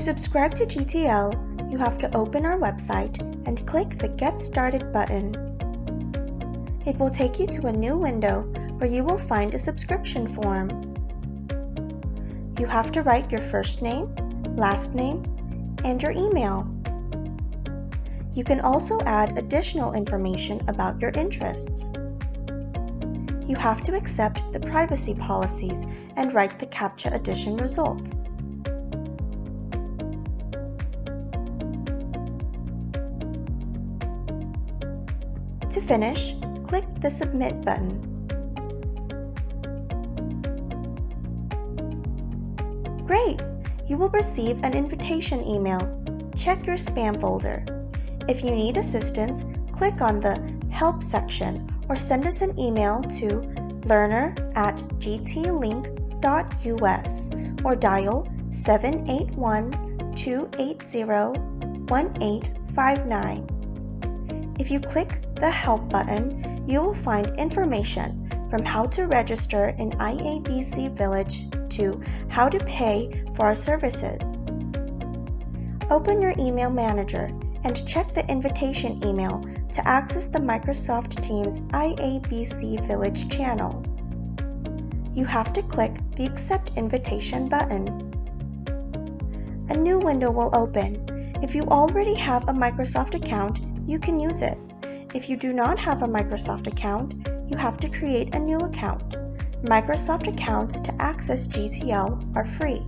subscribe to GTL, you have to open our website and click the Get Started button. It will take you to a new window where you will find a subscription form. You have to write your first name, last name, and your email. You can also add additional information about your interests. You have to accept the privacy policies and write the CAPTCHA addition result. To finish, click the Submit button. Great! You will receive an invitation email. Check your spam folder. If you need assistance, click on the Help section or send us an email to learner@gtlink.us or dial 781-280-1859. If you click the Help button, you will find information from how to register in iABC Village to how to pay for our services. Open your email manager and check the invitation email to access the Microsoft Teams iABC Village channel. You have to click the Accept Invitation button. A new window will open. If you already have a Microsoft account, you can use it. If you do not have a Microsoft account, you have to create a new account. Microsoft accounts to access GTL are free.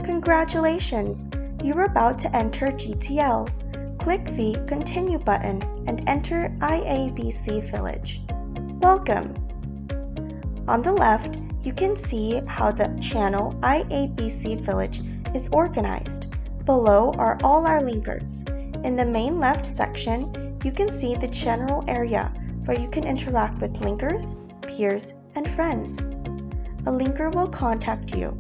Congratulations! You're about to enter GTL. Click the Continue button and enter iABC Village. Welcome! On the left, you can see how the channel iABC Village is organized. Below are all our linkers. In the main left section, you can see the general area where you can interact with linkers, peers, and friends. A linker will contact you.